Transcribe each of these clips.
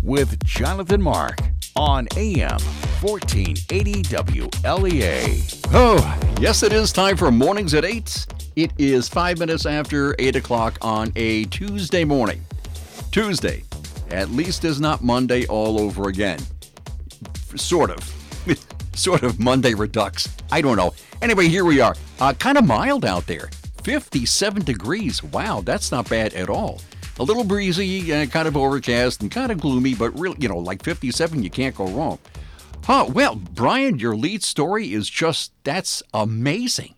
with Jonathan Mark on AM 1480 WLEA. Oh, yes, it is time for Mornings at 8. It is 5 minutes after 8 o'clock on a Tuesday morning. Tuesday, at least is not Monday all over again. Sort of. Sort of Monday redux. I don't know. Anyway, here we are. Kind of mild out there. 57 degrees. Wow, that's not bad at all. A little breezy, kind of overcast, and kind of gloomy, but really, like 57, you can't go wrong. Well, Brian, your lead story is that's amazing.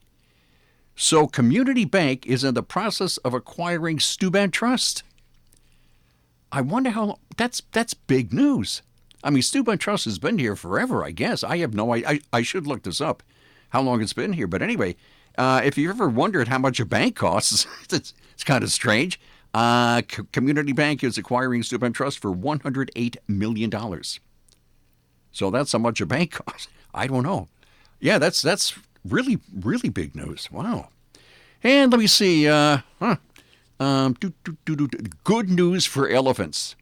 So Community Bank is in the process of acquiring Steuben Trust. I wonder how long. That's big news. I mean, Steuben Trust has been here forever, I guess. I have no idea. I should look this up, how long it's been here. But anyway, if you ever wondered how much a bank costs, it's kind of strange. Community Bank is acquiring Steuben Trust for $108 million. So that's how much a bank costs. I don't know. Yeah, that's really, really big news. Wow. And let me see. Good news for elephants.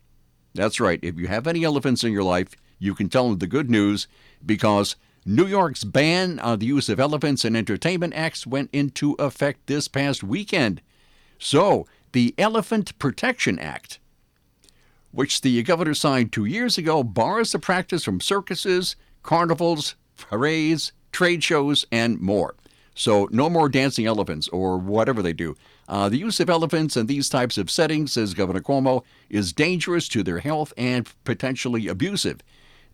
That's right. If you have any elephants in your life, you can tell them the good news because New York's ban on the use of elephants in entertainment acts went into effect this past weekend. So, the Elephant Protection Act, which the governor signed 2 years ago, bars the practice from circuses, carnivals, parades, trade shows, and more. So no more dancing elephants or whatever they do. The use of elephants in these types of settings, says Governor Cuomo, is dangerous to their health and potentially abusive.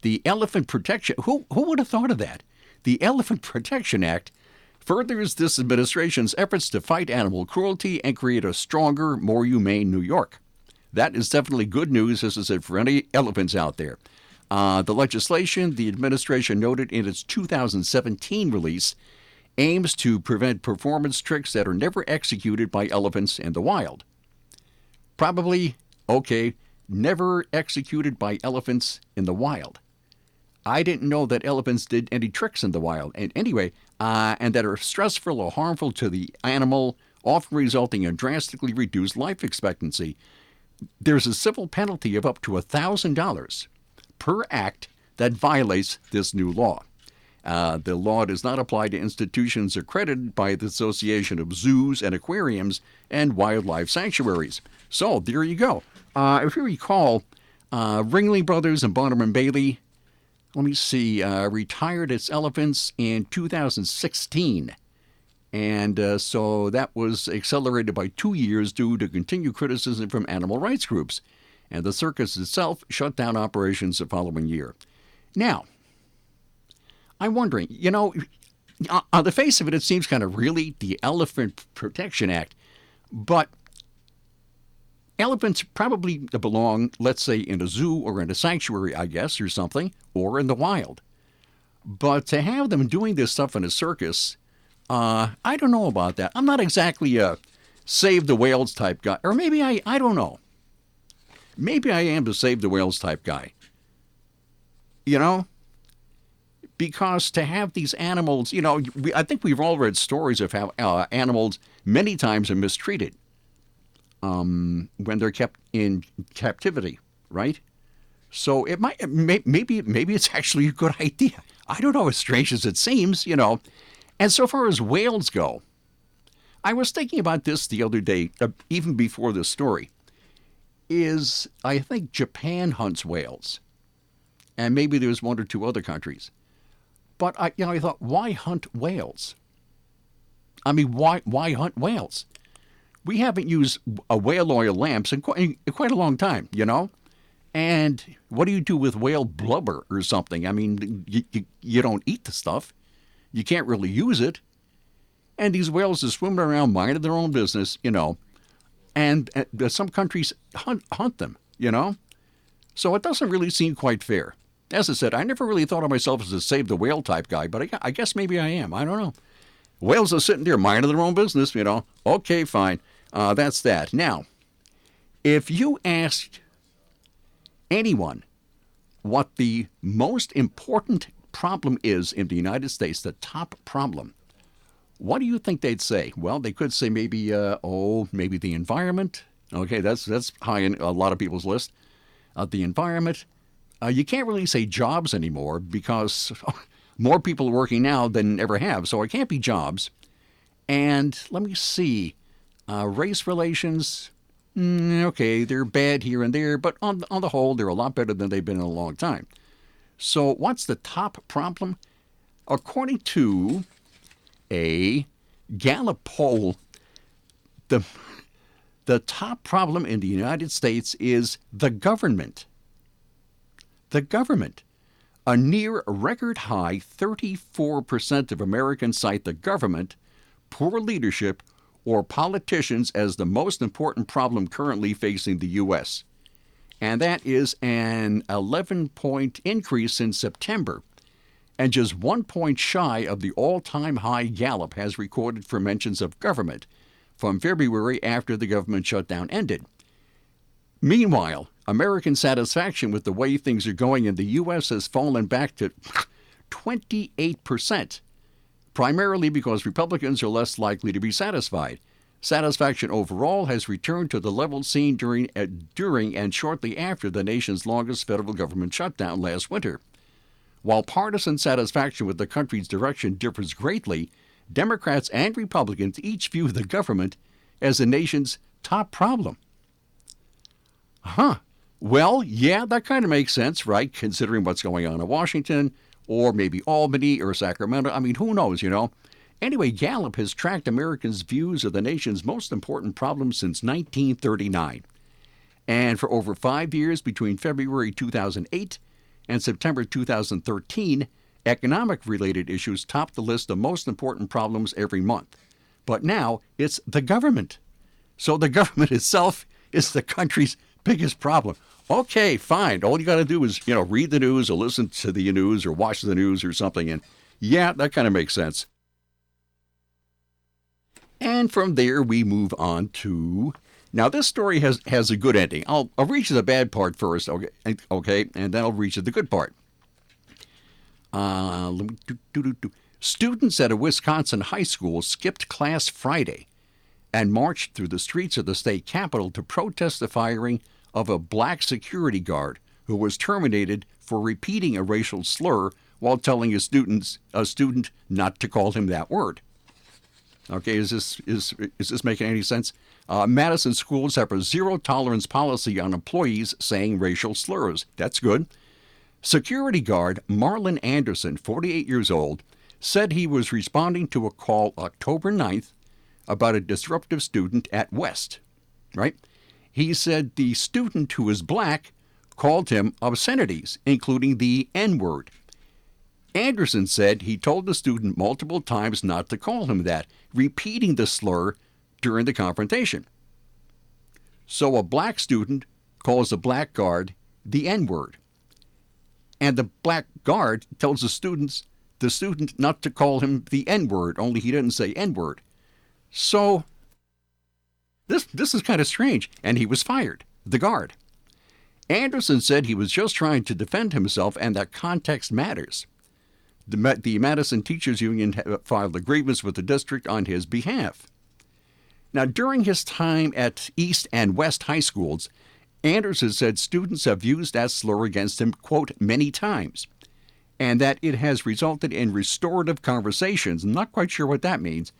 The Elephant Protection, who would have thought of that? The Elephant Protection Act furthers this administration's efforts to fight animal cruelty and create a stronger, more humane New York. That is definitely good news, as I said, for any elephants out there. The legislation, the administration noted in its 2017 release, aims to prevent performance tricks that are never executed by elephants in the wild. Probably, never executed by elephants in the wild. I didn't know that elephants did any tricks in the wild. And anyway, and that are stressful or harmful to the animal, often resulting in drastically reduced life expectancy. There's a civil penalty of up to $1,000 per act that violates this new law. The law does not apply to institutions accredited by the Association of Zoos and Aquariums and Wildlife Sanctuaries. So there you go. If you recall, Ringling Brothers and Barnum and Bailey, retired its elephants in 2016. And so that was accelerated by 2 years due to continued criticism from animal rights groups. And the circus itself shut down operations the following year. Now, I'm wondering, on the face of it, it seems kind of really the Elephant Protection Act. But elephants probably belong, let's say, in a zoo or in a sanctuary, I guess, or something, or in the wild. But to have them doing this stuff in a circus, I don't know about that. I'm not exactly a save the whales type guy. Or maybe I don't know. Maybe I am the save the whales type guy. Because to have these animals, I think we've all read stories of how animals many times are mistreated when they're kept in captivity, right? So maybe it's actually a good idea. I don't know, as strange as it seems, And so far as whales go, I was thinking about this the other day, even before this story, I think Japan hunts whales. And maybe there's one or two other countries. But I thought, why hunt whales? I mean, why hunt whales? We haven't used whale oil lamps in quite a long time, And what do you do with whale blubber or something? I mean, you don't eat the stuff. You can't really use it. And these whales are swimming around minding their own business, And some countries hunt them, So it doesn't really seem quite fair. As I said, I never really thought of myself as a save the whale type guy, but I guess maybe I am. I don't know. Whales are sitting there minding their own business, Okay, fine. That's that. Now, if you asked anyone what the most important problem is in the United States, the top problem, what do you think they'd say? Well, they could say maybe the environment. Okay, that's high in a lot of people's list. the environment. You can't really say jobs anymore because more people are working now than ever have, so it can't be jobs. And let me see, race relations, okay, they're bad here and there, but on the whole, they're a lot better than they've been in a long time. So what's the top problem? According to a Gallup poll, the top problem in the United States is the government. The government. A near record high 34% of Americans cite the government, poor leadership, or politicians as the most important problem currently facing the U.S. And that is an 11-point increase in September, and just 1 point shy of the all-time high Gallup has recorded for mentions of government from February after the government shutdown ended. Meanwhile, American satisfaction with the way things are going in the U.S. has fallen back to 28%, primarily because Republicans are less likely to be satisfied. Satisfaction overall has returned to the level seen during and shortly after the nation's longest federal government shutdown last winter. While partisan satisfaction with the country's direction differs greatly, Democrats and Republicans each view the government as the nation's top problem. Well, yeah, that kind of makes sense, right? Considering what's going on in Washington, or maybe Albany or Sacramento. I mean, who knows, Anyway, Gallup has tracked Americans' views of the nation's most important problems since 1939. And for over 5 years, between February 2008 and September 2013, economic-related issues topped the list of most important problems every month. But now it's the government. So the government itself is the country's biggest problem. Okay, fine. All you got to do is, read the news or listen to the news or watch the news or something. And yeah, that kind of makes sense. And from there, we move on to... Now, this story has a good ending. I'll read you the bad part first, okay, and then I'll read you the good part. Students at a Wisconsin high school skipped class Friday and marched through the streets of the state capitol to protest the firing of a black security guard who was terminated for repeating a racial slur while telling a student not to call him that word. Okay, is this making any sense? Madison schools have a zero-tolerance policy on employees saying racial slurs. That's good. Security guard Marlon Anderson, 48 years old, said he was responding to a call October 9th about a disruptive student at West, right? He said the student, who is black, called him obscenities, including the N-word. Anderson said he told the student multiple times not to call him that, repeating the slur during the confrontation. So a black student calls a black guard the N-word. And the black guard tells the student not to call him the N-word, only he didn't say N-word. So this is kind of strange, and he was fired, the guard. Anderson said he was just trying to defend himself and that context matters. The Madison Teachers Union filed a grievance with the district on his behalf. Now, during his time at East and West high schools, Anderson said students have used that slur against him, quote, many times, and that it has resulted in restorative conversations. I'm not quite sure what that means.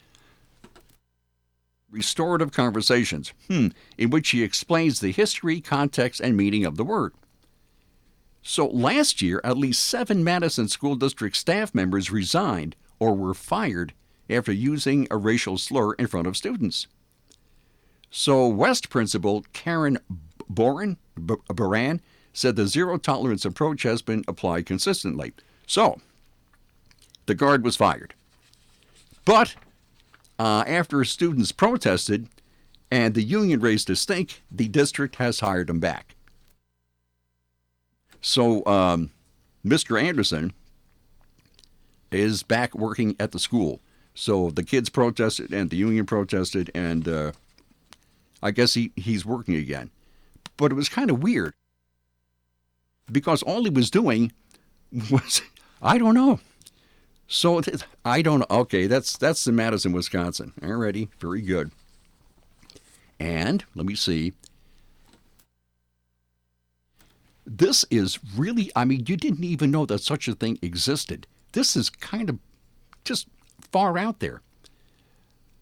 Restorative conversations, in which he explains the history, context, and meaning of the word. So last year, at least 7 Madison School District staff members resigned or were fired after using a racial slur in front of students. So West Principal Karen Baran said the zero-tolerance approach has been applied consistently. So the guard was fired. But after students protested and the union raised a stink, the district has hired him back. So Mr. Anderson is back working at the school. So the kids protested and the union protested, and I guess he's working again. But it was kind of weird because all he was doing was, I don't know. So I don't know. Okay, that's the Madison, Wisconsin. Alrighty, very good. And let me see. This is really, I mean, you didn't even know that such a thing existed. This is kind of just far out there.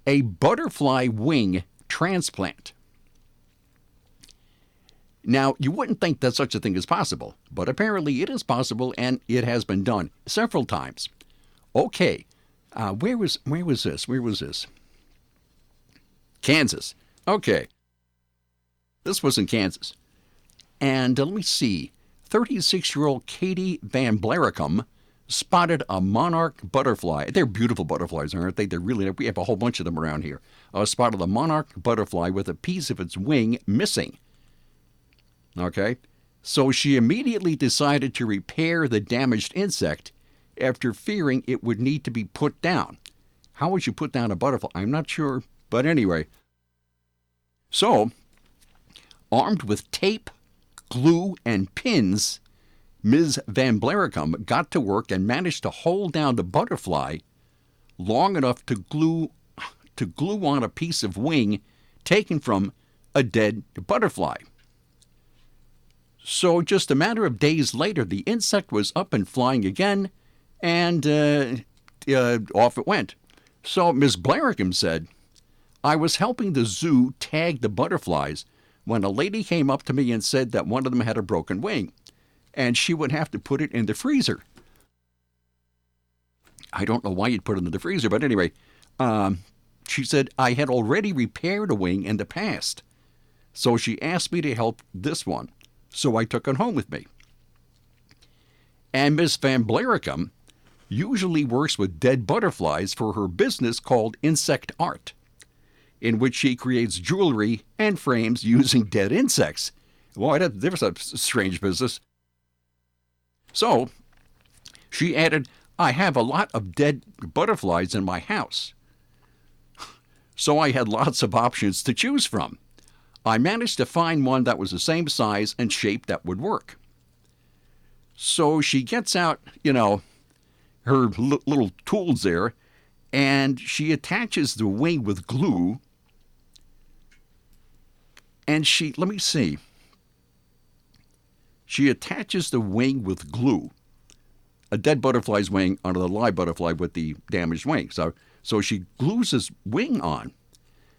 A butterfly wing transplant. Now, you wouldn't think that such a thing is possible, but apparently it is possible, and it has been done several times. Okay, where was this? Where was this? Kansas. Okay, this was in Kansas. And let me see, 36-year-old Katie Van Blaricum spotted a monarch butterfly. They're beautiful butterflies, aren't they? They're really, we have a whole bunch of them around here. Spotted a monarch butterfly with a piece of its wing missing. Okay, so she immediately decided to repair the damaged insect after fearing it would need to be put down. How would you put down a butterfly? I'm not sure, but anyway. So, armed with tape, glue, and pins, Ms. Van Blaricum got to work and managed to hold down the butterfly long enough to glue on a piece of wing taken from a dead butterfly. So just a matter of days later, the insect was up and flying again, and off it went. So Ms. Blaricum said, I was helping the zoo tag the butterflies when a lady came up to me and said that one of them had a broken wing, and she would have to put it in the freezer. I don't know why you'd put it in the freezer, but anyway, she said, I had already repaired a wing in the past, so she asked me to help this one. So I took it home with me. And Miss Van Blaricum usually works with dead butterflies for her business called Insect Art, in which she creates jewelry and frames using dead insects. Boy, there's a strange business. So she added, I have a lot of dead butterflies in my house. So I had lots of options to choose from. I managed to find one that was the same size and shape that would work. So she gets out, her little tools there, and she attaches the wing with glue. And let me see. She attaches the wing with glue, a dead butterfly's wing onto the live butterfly with the damaged wing. So she glues this wing on.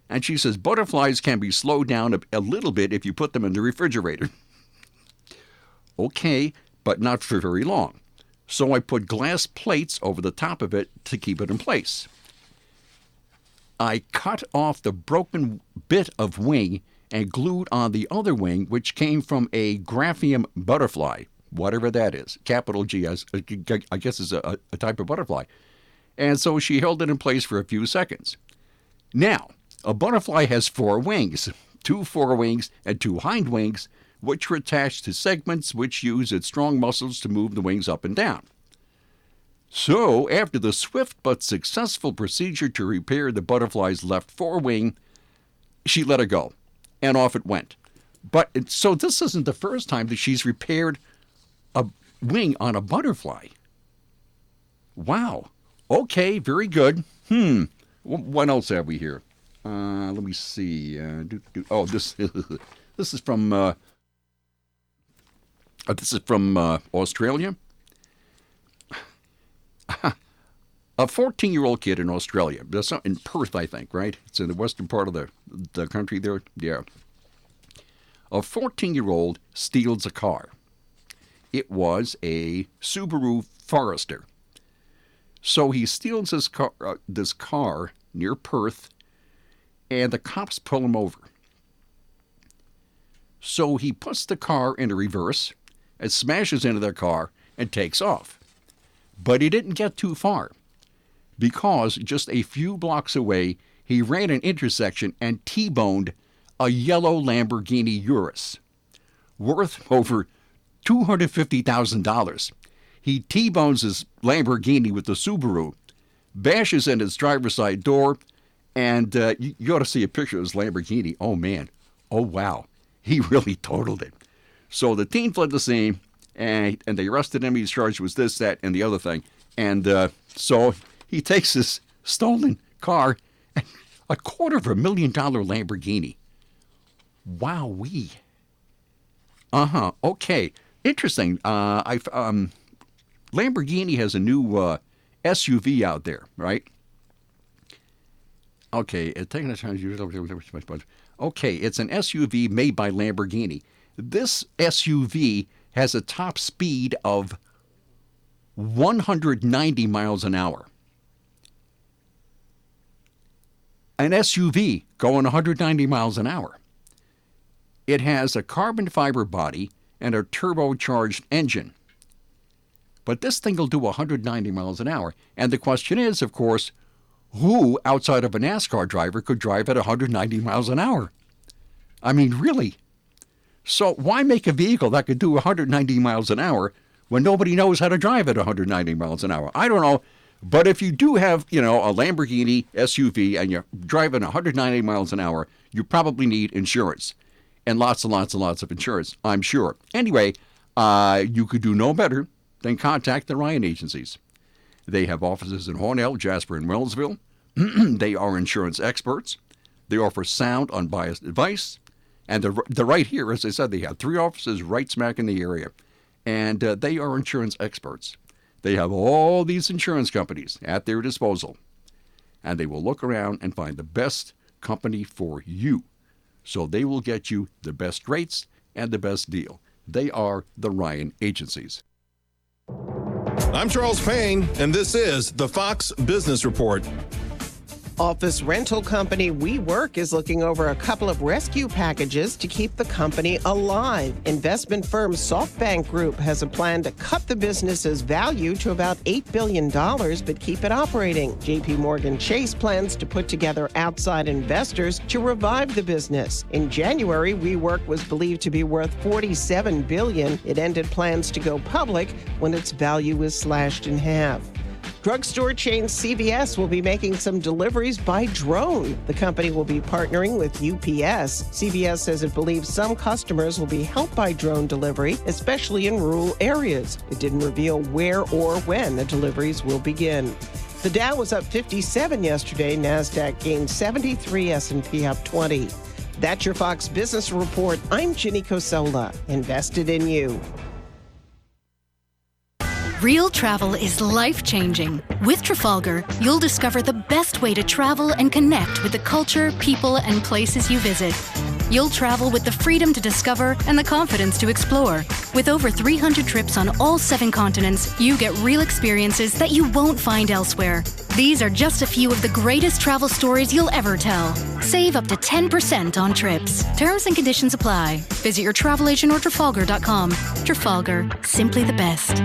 And she says, butterflies can be slowed down a little bit if you put them in the refrigerator. Okay, but not for very long. So I put glass plates over the top of it to keep it in place. I cut off the broken bit of wing and glued on the other wing, which came from a Graphium butterfly, whatever that is. Capital G, I guess is a type of butterfly. And so she held it in place for a few seconds. Now, a butterfly has 4 wings, 2 forewings and 2 hind wings, which are attached to segments which use its strong muscles to move the wings up and down. So, after the swift but successful procedure to repair the butterfly's left forewing, she let it go, and off it went. So this isn't the first time that she's repaired a wing on a butterfly. Wow. Okay, very good. What else have we here? Let me see. This is from Australia. A 14-year-old kid in Australia, in Perth, I think, right? It's in the western part of the country there. Yeah. A 14-year-old steals a car. It was a Subaru Forester. So he steals this car near Perth, and the cops pull him over. So he puts the car into reverse and smashes into their car and takes off. But he didn't get too far, because just a few blocks away, he ran an intersection and T-boned a yellow Lamborghini Urus, worth over $250,000. He T-bones his Lamborghini with the Subaru, bashes in his driver's side door, and you ought to see a picture of his Lamborghini. Oh, man. Oh, wow. He really totaled it. So the teen fled the scene, and they arrested him. He's charged with this, that, and the other thing. And so he takes this stolen car, and a $250,000 Lamborghini. Wowee. Okay. Interesting. Lamborghini has a new SUV out there, right? Okay, it's an SUV made by Lamborghini. This SUV has a top speed of 190 miles an hour. An SUV going 190 miles an hour. It has a carbon fiber body and a turbocharged engine. But this thing will do 190 miles an hour. And the question is, of course, who outside of a NASCAR driver could drive at 190 miles an hour? I mean, really? So why make a vehicle that could do 190 miles an hour when nobody knows how to drive at 190 miles an hour? I don't know. But if you do have, a Lamborghini SUV and you're driving 190 miles an hour, you probably need insurance. And lots and lots and lots of insurance, I'm sure. Anyway, you could do no better than contact the Ryan agencies. They have offices in Hornell, Jasper, and Wellsville. They are insurance experts. They offer sound, unbiased advice. And they're right here. As I said, they have 3 offices right smack in the area. And they are insurance experts. They have all these insurance companies at their disposal. And they will look around and find the best company for you. So they will get you the best rates and the best deal. They are the Ryan agencies. I'm Charles Payne, and this is the Fox Business Report. Office rental company WeWork is looking over a couple of rescue packages to keep the company alive. Investment firm SoftBank Group has a plan to cut the business's value to about $8 billion, but keep it operating. JP Morgan Chase plans to put together outside investors to revive the business. In January, WeWork was believed to be worth $47 billion. It ended plans to go public when its value was slashed in half. Drugstore chain CVS will be making some deliveries by drone. The company will be partnering with UPS. CVS says it believes some customers will be helped by drone delivery, especially in rural areas. It didn't reveal where or when the deliveries will begin. The Dow was up 57 yesterday. NASDAQ gained 73, S&P up 20. That's your Fox Business Report. I'm Ginny Cosola, invested in you. Real travel is life-changing. With Trafalgar, you'll discover the best way to travel and connect with the culture, people, and places you visit. You'll travel with the freedom to discover and the confidence to explore. With over 300 trips on all 7 continents, you get real experiences that you won't find elsewhere. These are just a few of the greatest travel stories you'll ever tell. Save up to 10% on trips. Terms and conditions apply. Visit your travel agent or Trafalgar.com. Trafalgar, simply the best.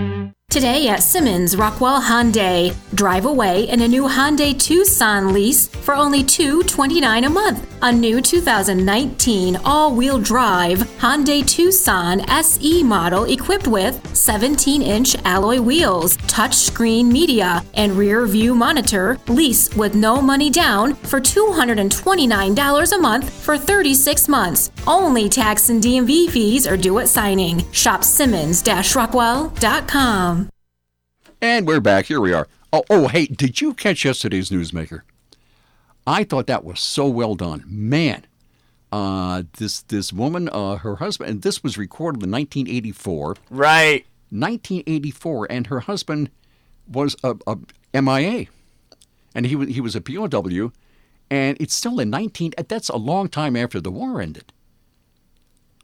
Today at Simmons Rockwell Hyundai, drive away in a new Hyundai Tucson lease for only $229 a month. A new 2019 all-wheel drive Hyundai Tucson SE model equipped with 17-inch alloy wheels, touchscreen media, and rear view monitor. Lease with no money down for $229 a month for 36 months. Only tax and DMV fees are due at signing. Shop Simmons-Rockwell.com. And we're back. Here we are. Oh, hey, did you catch yesterday's Newsmaker? I thought that was so well done. Man, this woman, her husband, and this was recorded in 1984. Right. 1984, and her husband was a MIA. And he was a POW, and it's still in that's a long time after the war ended.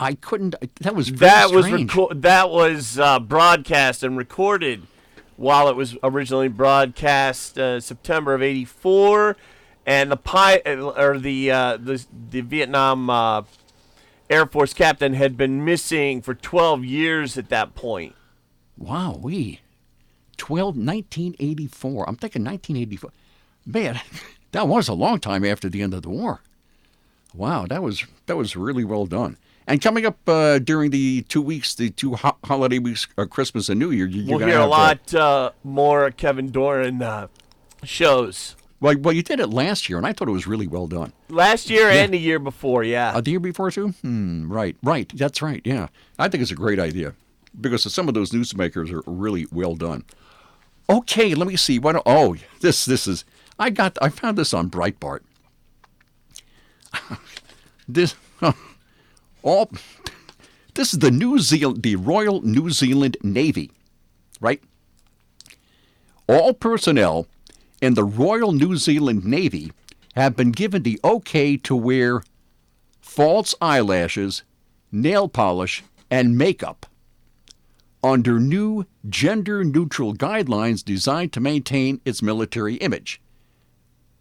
I couldn't, that was very strange. That was broadcast and recorded while it was originally broadcast September of '84, and the Vietnam Air Force captain had been missing for 12 years at that point. Wow, 1984. I'm thinking 1984. Man, that was a long time after the end of the war. Wow, that was really well done. And coming up during the 2 weeks, the 2 holiday weeks, Christmas and New Year, we'll hear a lot more Kevin Doran shows. Well, you did it last year, and I thought it was really well done. Last year and the year before, yeah. The year before, too? Right. That's right, yeah. I think it's a great idea because some of those newsmakers are really well done. Okay, let me see. This is... I found this on Breitbart. This is the Royal New Zealand Navy, right? All personnel in the Royal New Zealand Navy have been given the okay to wear false eyelashes, nail polish, and makeup under new gender-neutral guidelines designed to maintain its military image.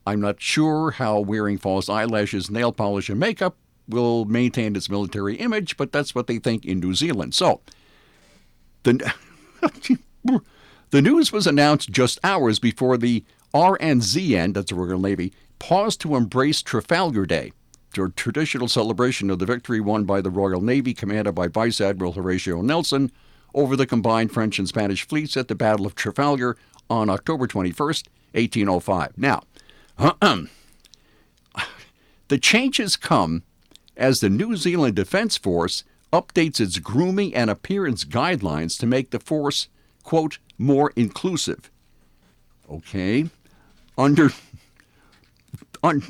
I'm not sure how wearing false eyelashes, nail polish, and makeup will maintain its military image, but that's what they think in New Zealand. So, the news was announced just hours before the RNZN, that's the Royal Navy, paused to embrace Trafalgar Day, the traditional celebration of the victory won by the Royal Navy, commanded by Vice Admiral Horatio Nelson, over the combined French and Spanish fleets at the Battle of Trafalgar on October 21st, 1805. Now, the changes come as the New Zealand Defence Force updates its grooming and appearance guidelines to make the force, quote, more inclusive. Okay. On the... let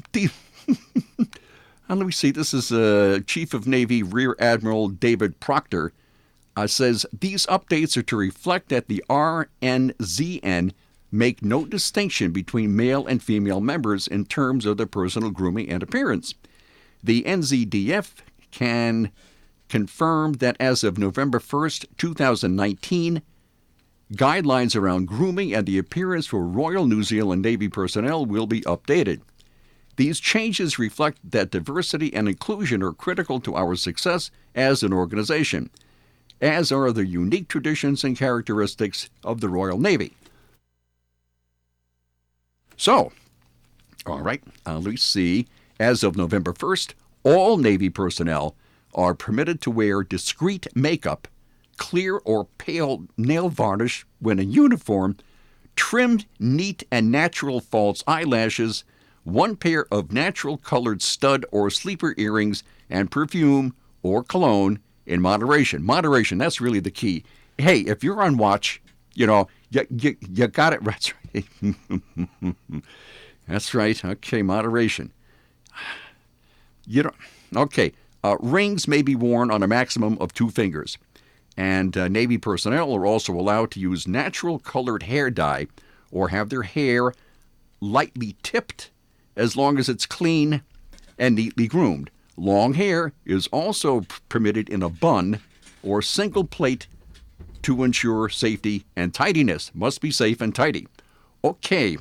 me see. This is Chief of Navy Rear Admiral David Proctor says these updates are to reflect that the RNZN make no distinction between male and female members in terms of their personal grooming and appearance. The NZDF can confirm that as of November 1st, 2019, guidelines around grooming and the appearance for Royal New Zealand Navy personnel will be updated. These changes reflect that diversity and inclusion are critical to our success as an organization, as are the unique traditions and characteristics of the Royal Navy. So, all right, let's see. As of November 1st, all Navy personnel are permitted to wear discreet makeup, clear or pale nail varnish when in uniform, trimmed, neat, and natural false eyelashes, one pair of natural colored stud or sleeper earrings, and perfume or cologne in moderation. Moderation, that's really the key. Hey, if you're on watch, you got it. That's right. That's right. Okay, moderation. Rings may be worn on a maximum of 2 fingers. And Navy personnel are also allowed to use natural colored hair dye or have their hair lightly tipped as long as it's clean and neatly groomed. Long hair is also permitted in a bun or single plait to ensure safety and tidiness. Must be safe and tidy. Okay.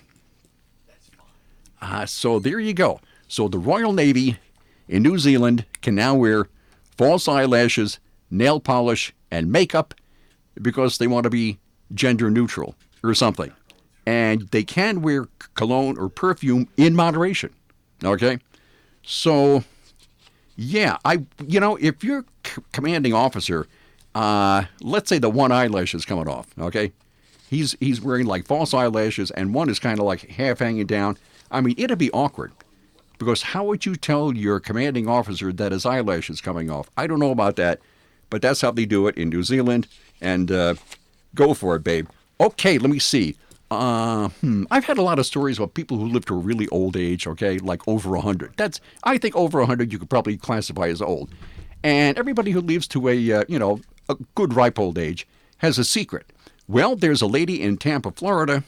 So there you go. So the Royal Navy in New Zealand can now wear false eyelashes, nail polish, and makeup because they want to be gender neutral or something. And they can wear cologne or perfume in moderation. Okay? So, yeah, if you're commanding officer, let's say the one eyelash is coming off, okay? He's wearing like false eyelashes and one is kind of like half hanging down. I mean, it'd be awkward. Because how would you tell your commanding officer that his eyelash is coming off? I don't know about that, but that's how they do it in New Zealand. And go for it, babe. Okay, let me see. I've had a lot of stories about people who live to a really old age, okay, like over 100. I think over 100 you could probably classify as old. And everybody who lives to a good ripe old age has a secret. Well, there's a lady in Tampa, Florida,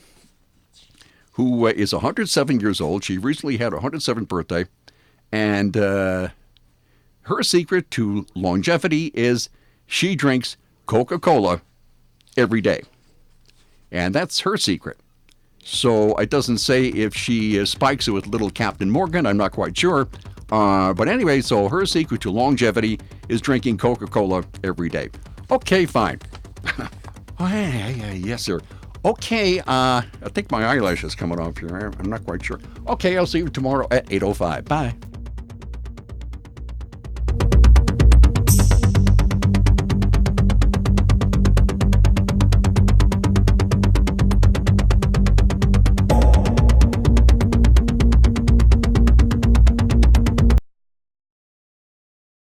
who is 107 years old. She recently had her 107th birthday. And her secret to longevity is she drinks Coca-Cola every day. And that's her secret. So it doesn't say if she spikes it with little Captain Morgan. I'm not quite sure. But anyway, so her secret to longevity is drinking Coca-Cola every day. Okay, fine. Oh, hey, yes, sir. Okay, I think my eyelash is coming off here. I'm not quite sure. Okay, I'll see you tomorrow at 8:05. Bye.